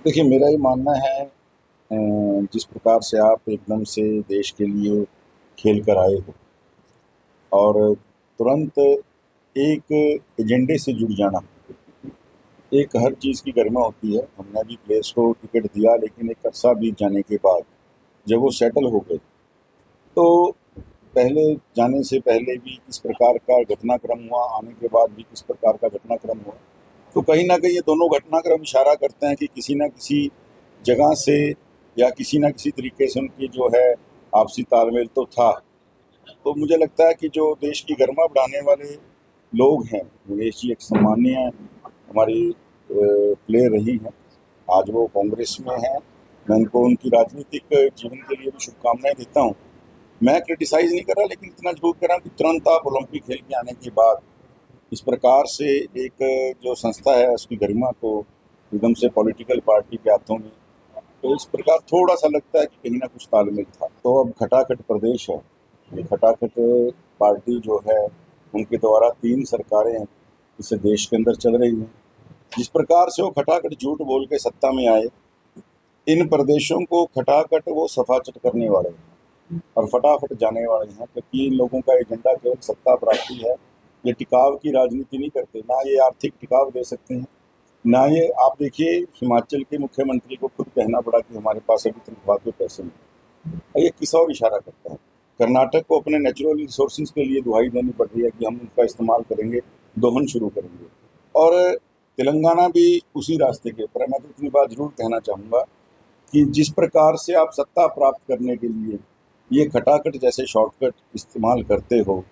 देखिए, मेरा ये मानना है जिस प्रकार से आप एकदम से देश के लिए खेल कर आए हो और तुरंत एक एजेंडे से जुड़ जाना, एक हर चीज़ की गरिमा होती है। हमने भी प्लेयर्स को टिकट दिया, लेकिन एक अरसा बीत जाने के बाद जब वो सेटल हो गए, तो पहले जाने से पहले भी किस प्रकार का घटनाक्रम हुआ, आने के बाद भी किस प्रकार का घटनाक्रम हुआ, तो कहीं न कहीं ये दोनों घटनाक्रम इशारा करते हैं कि किसी न किसी जगह से या किसी न किसी तरीके से उनकी जो है आपसी तालमेल तो था। तो मुझे लगता है कि जो देश की गरिमा बढ़ाने वाले लोग हैं, निवेश जी एक सम्मानीय हमारी प्लेयर रही हैं। आज वो कांग्रेस में हैं। मैं उनको उनकी राजनीतिक जीवन के लिए भी शुभकामनाएँ देता हूँ। मैं क्रिटिसाइज़ नहीं कर रहा, लेकिन इतना ज़रूर कर रहा हूँ कि तुरंत आप ओलंपिक खेल के आने के बाद इस प्रकार से एक जो संस्था है उसकी गरिमा को एकदम से पॉलिटिकल पार्टी के हाथों में, तो इस प्रकार थोड़ा-सा लगता है कि कहीं न कुछ तालमेल था। तो अब खटाखट प्रदेश है। ये खटाखट पार्टी जो है, उनके द्वारा 3 सरकारें इस देश के अंदर चल रही हैं। जिस प्रकार से वो खटाखट झूठ बोल के सत्ता में आए, इन प्रदेशों को खटाखट वो सफाचट करने वाले हैं और फटाफट जाने वाले हैं, क्योंकि इन लोगों का एजेंडा केवल सत्ता प्राप्ति है। ये टिकाव की राजनीति नहीं करते, ना ये आर्थिक टिकाव दे सकते हैं, ना ये आप देखिए हिमाचल के मुख्यमंत्री को खुद कहना पड़ा कि हमारे पास अभी तनख्वाह के पैसे नहीं। और ये किस और इशारा करता है? कर्नाटक को अपने नेचुरल रिसोर्सेज के लिए दुहाई देनी पड़ रही है कि हम उनका इस्तेमाल करेंगे, दोहन शुरू करेंगे। और तेलंगाना भी उसी रास्ते के ऊपर है। मैं तो इतनी बात ज़रूर कहना चाहूँगा कि जिस प्रकार से आप सत्ता प्राप्त करने के लिए ये खटाखट जैसे शॉर्टकट इस्तेमाल करते हो,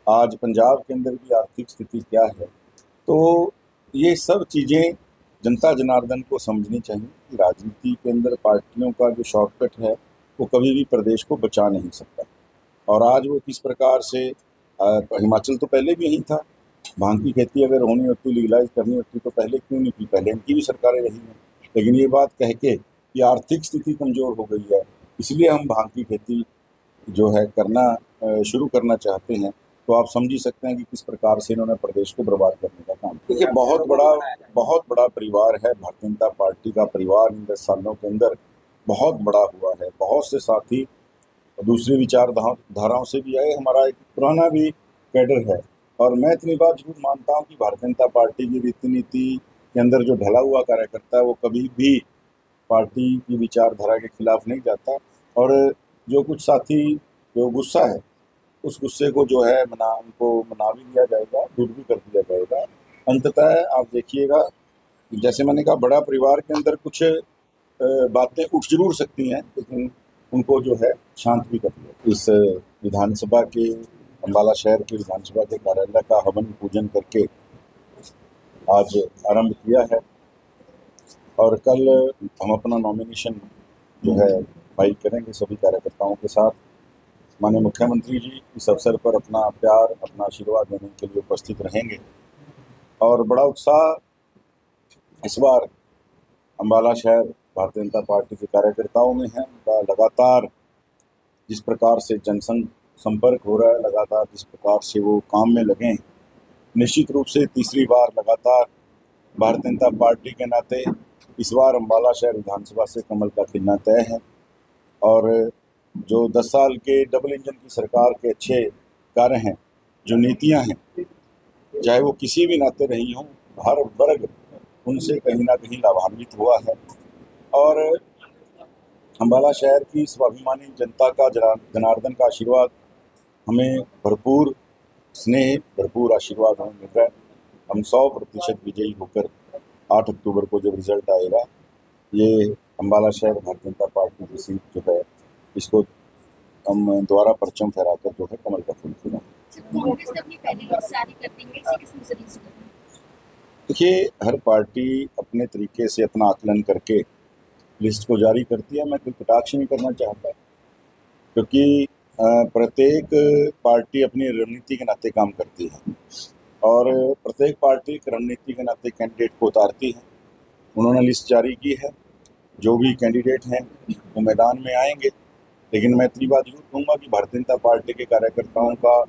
आज पंजाब के अंदर भी आर्थिक स्थिति क्या है, तो ये सब चीज़ें जनता जनार्दन को समझनी चाहिए कि राजनीति के अंदर पार्टियों का जो शॉर्टकट है, वो कभी भी प्रदेश को बचा नहीं सकता। और आज वो किस प्रकार से हिमाचल तो पहले भी यही था। भांग की खेती अगर होनी होती, लीगलाइज़ करनी होती, तो पहले क्यों नहीं की? पहले इनकी भी सरकारें रही हैं। लेकिन ये बात कह के कि आर्थिक स्थिति कमज़ोर हो गई है, इसलिए हम भांग की खेती जो है करना शुरू करना चाहते हैं, तो आप समझ ही सकते हैं कि किस प्रकार से इन्होंने प्रदेश को बर्बाद करने का काम किया। देखिए, बहुत बड़ा परिवार है भारतीय जनता पार्टी का परिवार। इन 10 सालों के अंदर बहुत बड़ा हुआ है। बहुत से साथी दूसरी धाराओं से भी आए। हमारा एक पुराना भी कैडर है। और मैं इतनी बात ज़रूर मानता हूँ कि भारतीय जनता पार्टी की रीति नीति के अंदर जो ढला हुआ कार्यकर्ता है, वो कभी भी पार्टी की विचारधारा के खिलाफ नहीं जाता। और जो कुछ साथी जो गुस्सा है, उस गुस्से को जो है उनको मना भी दिया जाएगा, दूर भी कर दिया जाएगा। अंततः आप देखिएगा, जैसे मैंने कहा, बड़ा परिवार के अंदर कुछ बातें उठ ज़रूर सकती हैं, लेकिन उनको जो है शांत भी कर दिया। इस विधानसभा के अम्बाला शहर के विधानसभा के कार्यालय का हवन पूजन करके आज आरंभ किया है और कल हम अपना नॉमिनेशन जो है फाइल करेंगे सभी कार्यकर्ताओं के साथ। माननीय मुख्यमंत्री जी इस अवसर पर अपना प्यार, अपना आशीर्वाद देने के लिए उपस्थित रहेंगे और बड़ा उत्साह इस बार अम्बाला शहर भारतीय जनता पार्टी के कार्यकर्ताओं में है। उनका लगातार जिस प्रकार से संपर्क हो रहा है, लगातार जिस प्रकार से वो काम में लगे हैं, निश्चित रूप से तीसरी बार लगातार भारतीय जनता पार्टी के नाते इस बार अम्बाला शहर विधानसभा से कमल का खिलना तय है। और जो 10 साल के डबल इंजन की सरकार के अच्छे कार्य हैं, जो नीतियां हैं, चाहे वो किसी भी नाते रही हों, हर वर्ग उनसे कहीं ना कहीं लाभान्वित हुआ है। और अम्बाला शहर की स्वाभिमानी जनता का जनार्दन का आशीर्वाद हमें भरपूर स्नेह, भरपूर आशीर्वाद हमें मिल रहा है। हम 100% विजयी होकर 8 अक्टूबर को जब रिजल्ट आएगा, ये अम्बाला शहर भारतीय जनता पार्टी की सीट जो है, इसको हम दोबारा परचम फहराकर जो है कमल का फूल खिलाएंगे। देखिए, हर पार्टी अपने तरीके से अपना आकलन करके लिस्ट को जारी करती है। मैं कोई कटाक्ष नहीं करना चाहता, क्योंकि प्रत्येक पार्टी अपनी रणनीति के नाते काम करती है और प्रत्येक पार्टी एक रणनीति के नाते कैंडिडेट को उतारती है। उन्होंने लिस्ट जारी की है, जो भी कैंडिडेट हैं वो मैदान में आएंगे। लेकिन मैं इतनी बात जरूर कहूँगा कि भारतीय जनता पार्टी के कार्यकर्ताओं का,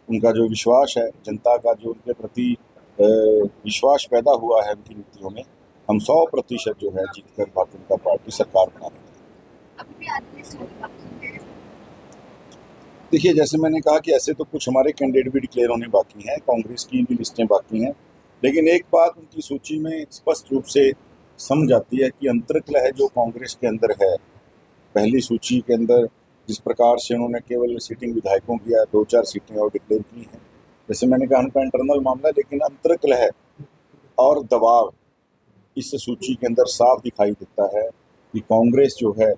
उनका जो विश्वास है, जनता का जो उनके प्रति विश्वास पैदा हुआ है उनकी नीतियों में, हम 100% जो है जीतकर भारतीय जनता पार्टी सरकार बना रहे हैं। अभी भी आधी लिस्ट होनी बाकी है। देखिए, जैसे मैंने कहा कि ऐसे तो कुछ हमारे कैंडिडेट भी डिक्लेयर होने बाकी हैं, कांग्रेस की भी लिस्टें बाकी हैं, लेकिन एक बात उनकी सूची में स्पष्ट रूप से समझ आती है कि अंतर्कलह जो कांग्रेस के अंदर है, पहली सूची के अंदर जिस प्रकार से उन्होंने केवल सिटिंग विधायकों की 2-4 सीटें और डिक्लेयर की हैं, जैसे मैंने कहा उनका इंटरनल मामला, लेकिन अंतर्कलह और दबाव इस सूची के अंदर साफ दिखाई देता है कि कांग्रेस जो है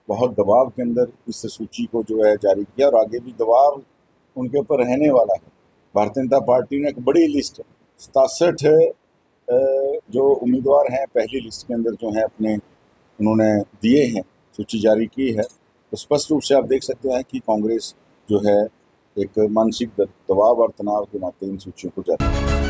बहुत दबाव के अंदर इस सूची को जो है जारी किया और आगे भी दबाव उनके ऊपर रहने वाला है। भारतीय जनता पार्टी ने एक बड़ी लिस्ट 67 जो उम्मीदवार हैं पहली लिस्ट के अंदर जो हैं अपने उन्होंने दिए हैं, सूची जारी की है, तो स्पष्ट रूप से आप देख सकते हैं कि कांग्रेस जो है एक मानसिक दबाव और तनाव के नाते इन सूचियों को जारी